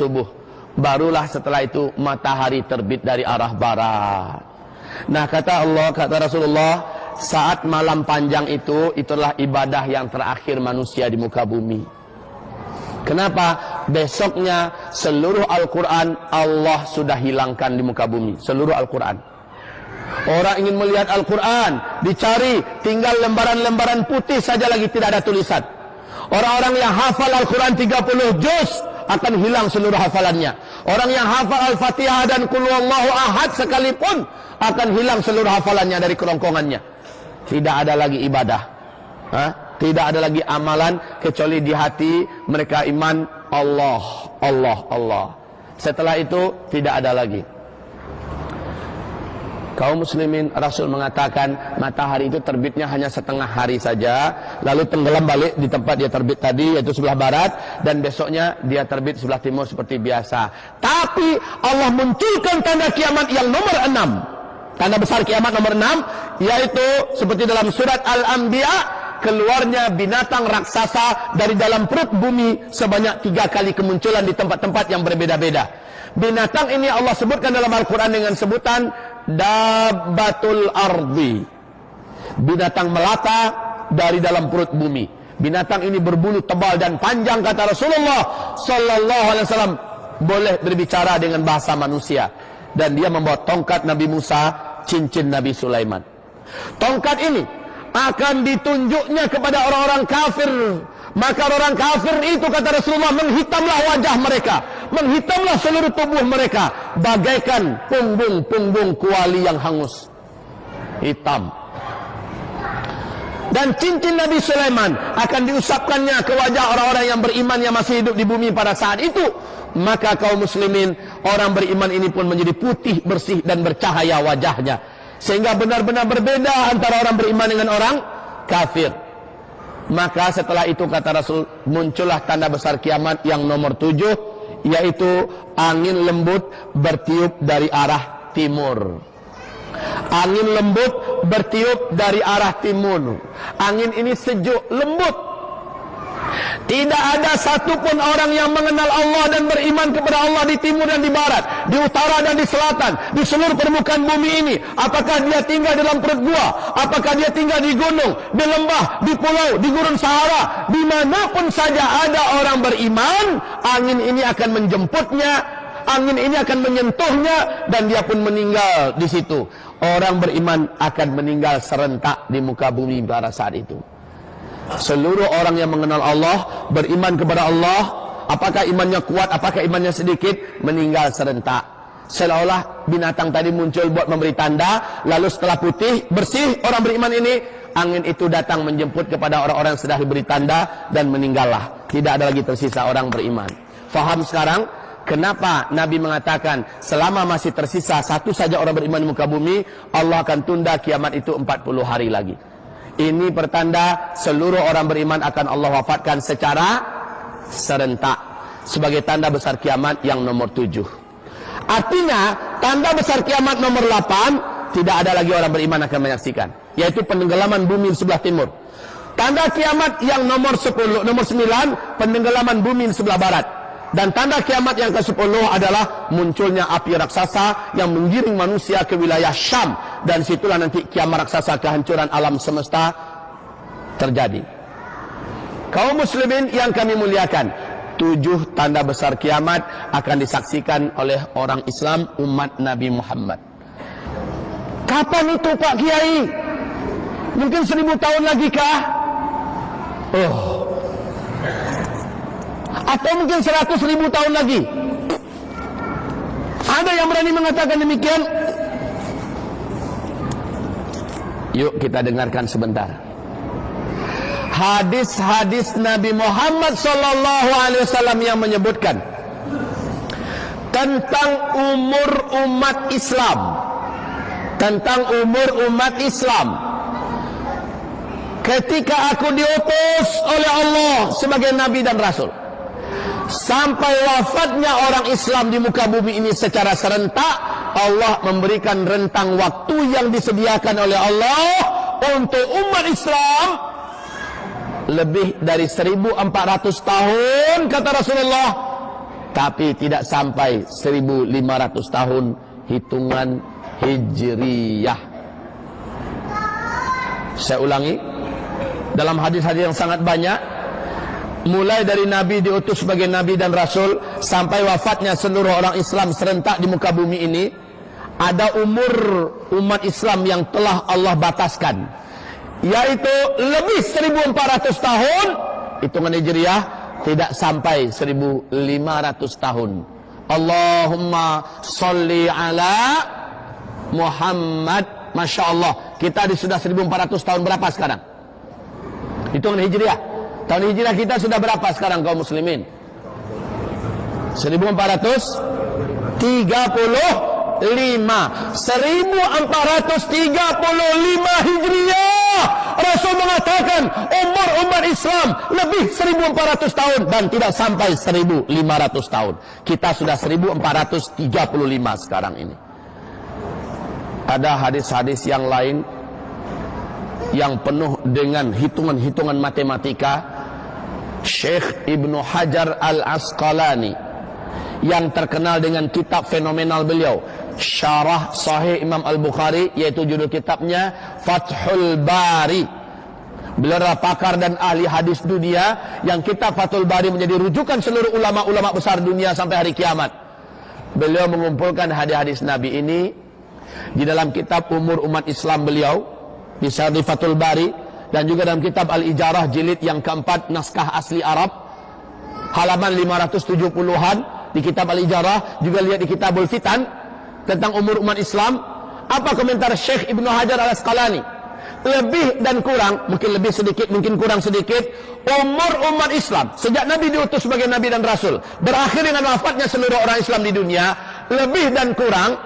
subuh. Barulah setelah itu matahari terbit dari arah barat. Nah, kata Rasulullah, saat malam panjang itulah ibadah yang terakhir manusia di muka bumi. Kenapa? Besoknya seluruh Al-Quran Allah sudah hilangkan di muka bumi. Seluruh Al-Quran. Orang ingin melihat Al-Quran, dicari, tinggal lembaran-lembaran putih saja lagi, tidak ada tulisan. Orang-orang yang hafal Al-Quran 30 juz akan hilang seluruh hafalannya. Orang yang hafal Al-Fatihah dan Qul Huwallahu Ahad sekalipun akan hilang seluruh hafalannya dari kerongkongannya. Tidak ada lagi ibadah. Tidak ada lagi amalan kecuali di hati mereka iman Allah, Allah, Allah. Setelah itu tidak ada lagi. Kaum muslimin, Rasul mengatakan matahari itu terbitnya hanya setengah hari saja, lalu tenggelam balik di tempat dia terbit tadi, yaitu sebelah barat, dan besoknya dia terbit sebelah timur seperti biasa. Tapi Allah munculkan tanda kiamat yang nomor 6. Tanda besar kiamat nomor 6, yaitu seperti dalam surat Al-Anbiya, keluarnya binatang raksasa dari dalam perut bumi sebanyak 3 kali kemunculan di tempat-tempat yang berbeda-beda. Binatang ini Allah sebutkan dalam Al-Quran dengan sebutan Dabbatul Ardi, binatang melata dari dalam perut bumi. Binatang ini berbulu tebal dan panjang, kata Rasulullah Sallallahu Alaihi Wasallam, boleh berbicara dengan bahasa manusia. Dan dia membawa tongkat Nabi Musa, cincin Nabi Sulaiman. Tongkat ini akan ditunjuknya kepada orang-orang kafir. Maka orang kafir itu, kata Rasulullah, menghitamlah wajah mereka, menghitamlah seluruh tubuh mereka, bagaikan punggung-punggung kuali yang hangus, hitam. Dan cincin Nabi Sulaiman akan diusapkannya ke wajah orang-orang yang beriman yang masih hidup di bumi pada saat itu. Maka kaum muslimin, orang beriman ini pun menjadi putih, bersih dan bercahaya wajahnya, sehingga benar-benar berbeda antara orang beriman dengan orang kafir. Maka setelah itu, kata Rasul, muncullah tanda besar kiamat yang nomor 7, yaitu angin lembut bertiup dari arah timur. Angin lembut bertiup dari arah timur. Angin ini sejuk, lembut. Tidak ada satupun orang yang mengenal Allah dan beriman kepada Allah di timur dan di barat, di utara dan di selatan, di seluruh permukaan bumi ini. Apakah dia tinggal dalam perut gua, apakah dia tinggal di gunung, di lembah, di pulau, di gurun Sahara, dimanapun saja ada orang beriman, angin ini akan menjemputnya, angin ini akan menyentuhnya, dan dia pun meninggal di situ. Orang beriman akan meninggal serentak di muka bumi pada saat itu. Seluruh orang yang mengenal Allah, beriman kepada Allah, apakah imannya kuat, apakah imannya sedikit, meninggal serentak. Seolah-olah binatang tadi muncul buat memberi tanda, lalu setelah putih, bersih orang beriman ini, angin itu datang menjemput kepada orang-orang yang sudah diberi tanda, dan meninggallah. Tidak ada lagi tersisa orang beriman. Faham sekarang kenapa Nabi mengatakan selama masih tersisa satu saja orang beriman di muka bumi, Allah akan tunda kiamat itu 40 hari lagi. Ini pertanda seluruh orang beriman akan Allah wafatkan secara serentak, sebagai tanda besar kiamat yang nomor 7. Artinya tanda besar kiamat nomor 8 tidak ada lagi orang beriman akan menyaksikan, yaitu penenggelaman bumi di sebelah timur. Tanda kiamat yang nomor 10, nomor 9, penenggelaman bumi di sebelah barat. Dan tanda kiamat yang ke-10 adalah munculnya api raksasa yang menggiring manusia ke wilayah Syam. Dan situlah nanti kiamat raksasa, kehancuran alam semesta terjadi. Kaum muslimin yang kami muliakan, 7 tanda besar kiamat akan disaksikan oleh orang Islam umat Nabi Muhammad. Kapan itu Pak Kiai? Mungkin 1000 tahun lagi kah? Atau mungkin 100.000 tahun lagi? Ada yang berani mengatakan demikian? Yuk kita dengarkan sebentar hadis-hadis Nabi Muhammad SAW yang menyebutkan tentang umur umat Islam, tentang umur umat Islam ketika aku diutus oleh Allah sebagai Nabi dan Rasul, sampai wafatnya orang Islam di muka bumi ini secara serentak. Allah memberikan rentang waktu yang disediakan oleh Allah untuk umat Islam lebih dari 1400 tahun, kata Rasulullah, tapi tidak sampai 1500 tahun hitungan Hijriyah. Saya ulangi, dalam hadis-hadis yang sangat banyak, mulai dari Nabi diutus sebagai Nabi dan Rasul sampai wafatnya seluruh orang Islam serentak di muka bumi ini, ada umur umat Islam yang telah Allah bataskan, yaitu lebih 1400 tahun. Hitungan Hijriyah tidak sampai 1500 tahun. Allahumma sholli ala Muhammad. Masya Allah, kita sudah 1400 tahun berapa sekarang? Hitungan Hijriyah. Tahun Hijriyah kita sudah berapa sekarang kaum muslimin? 1435. 1435 Hijriyah. Rasul mengatakan umur umat Islam lebih 1400 tahun dan tidak sampai 1500 tahun. Kita sudah 1435 sekarang ini. Ada hadis-hadis yang lain yang penuh dengan hitungan-hitungan matematika. Syekh Ibnu Hajar Al-Asqalani yang terkenal dengan kitab fenomenal beliau, Syarah Sahih Imam Al-Bukhari, yaitu judul kitabnya Fathul Bari. Beliau adalah pakar dan ahli hadis dunia, yang kitab Fathul Bari menjadi rujukan seluruh ulama-ulama besar dunia sampai hari kiamat. Beliau mengumpulkan hadis-hadis Nabi ini di dalam kitab Umur Umat Islam beliau, di Syarah Fathul Bari, dan juga dalam kitab Al-Ijarah jilid yang keempat naskah asli Arab, halaman 570-an di kitab Al-Ijarah. Juga lihat di Kitabul Fitan tentang umur umat Islam. Apa komentar Syekh Ibnu Hajar Al-Asqalani? Lebih dan kurang, mungkin lebih sedikit, mungkin kurang sedikit, umur umat Islam sejak Nabi diutus sebagai Nabi dan Rasul berakhir dengan wafatnya seluruh orang Islam di dunia, lebih dan kurang,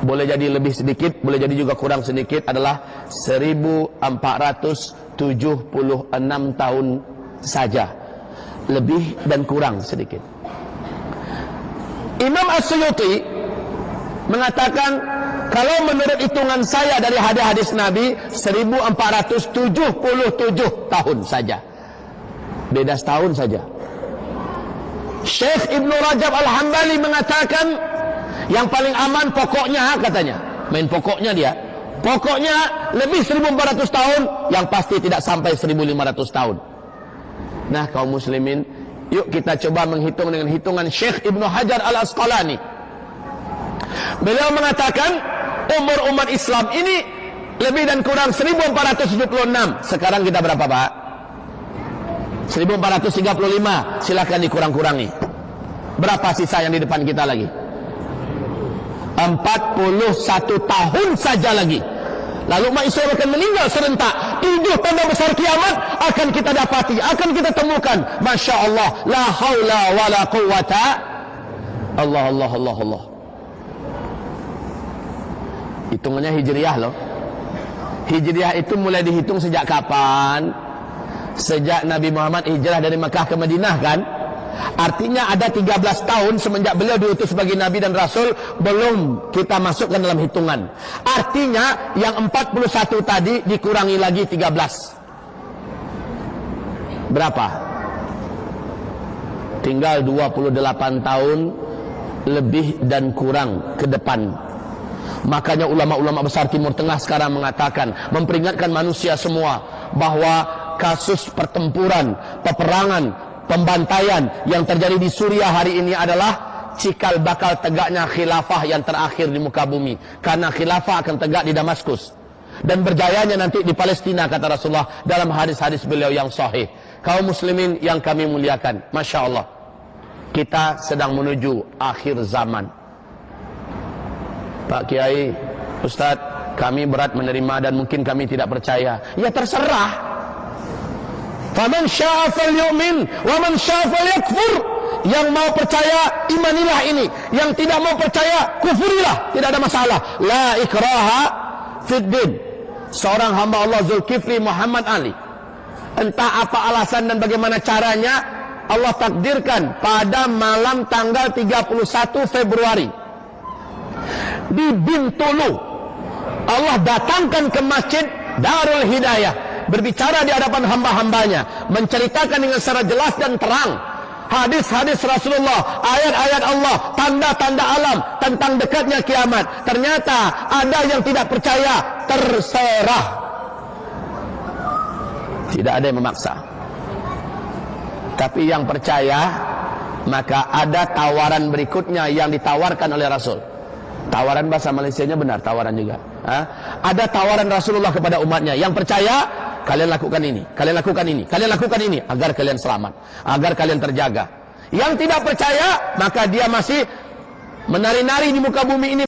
boleh jadi lebih sedikit, boleh jadi juga kurang sedikit, adalah 1476 tahun saja. Lebih dan kurang sedikit. Imam As-Suyuti mengatakan, kalau menurut hitungan saya dari hadis-hadis Nabi, 1477 tahun saja. Beda setahun saja. Syekh Ibnu Rajab Al-Hambali mengatakan, yang paling aman pokoknya, katanya, main pokoknya dia, pokoknya lebih 1400 tahun, yang pasti tidak sampai 1500 tahun. Nah kaum muslimin, yuk kita coba menghitung dengan hitungan Syekh Ibnu Hajar Al-Asqalani. Beliau mengatakan umur umat Islam ini lebih dan kurang 1476. Sekarang kita berapa Pak? 1435. Silakan dikurang-kurangi. Berapa sisa yang di depan kita lagi? 41 tahun saja lagi. Lalu umat Islam akan meninggal serentak. 7 tanda besar kiamat akan kita dapati, akan kita temukan. Masya Allah, la haula wa la quwata. Allah, Allah, Allah, Allah. Hitungannya Hijriyah loh. Hijriyah itu mulai dihitung sejak kapan? Sejak Nabi Muhammad hijrah dari Mekah ke Madinah kan? Artinya ada 13 tahun semenjak beliau diutus sebagai Nabi dan Rasul, belum kita masukkan dalam hitungan. Artinya yang 41 tadi dikurangi lagi 13. Berapa? Tinggal 28 tahun lebih dan kurang ke depan. Makanya ulama-ulama besar Timur Tengah sekarang mengatakan, memperingatkan manusia semua bahwa kasus pertempuran, peperangan, pembantaian yang terjadi di Suriah hari ini adalah cikal bakal tegaknya khilafah yang terakhir di muka bumi. Karena khilafah akan tegak di Damaskus dan berjayanya nanti di Palestina, kata Rasulullah dalam hadis-hadis beliau yang sahih. Kaum muslimin yang kami muliakan, Masya Allah, kita sedang menuju akhir zaman. Pak Kiai, Ustadz, kami berat menerima dan mungkin kami tidak percaya. Ya terserah. Faman syaa falyu'min wa man syaa falyakfur. Yang mau percaya imanilah ini, yang tidak mau percaya kufurilah, tidak ada masalah. La ikraha fid din. Seorang hamba Allah Zulkifli Muhammad Ali, entah apa alasan dan bagaimana caranya, Allah takdirkan pada malam tanggal 31 Februari di Bintulu, Allah datangkan ke masjid Darul Hidayah, berbicara di hadapan hamba-hambanya, menceritakan dengan secara jelas dan terang hadis-hadis Rasulullah, ayat-ayat Allah, tanda-tanda alam tentang dekatnya kiamat. Ternyata ada yang tidak percaya, terserah. Tidak ada yang memaksa. Tapi yang percaya, maka ada tawaran berikutnya yang ditawarkan oleh Rasul. Tawaran bahasa Malaysianya benar, tawaran juga. Ada tawaran Rasulullah kepada umatnya. Yang percaya, kalian lakukan ini, kalian lakukan ini, kalian lakukan ini, agar kalian selamat, agar kalian terjaga. Yang tidak percaya, maka dia masih menari-nari di muka bumi ini.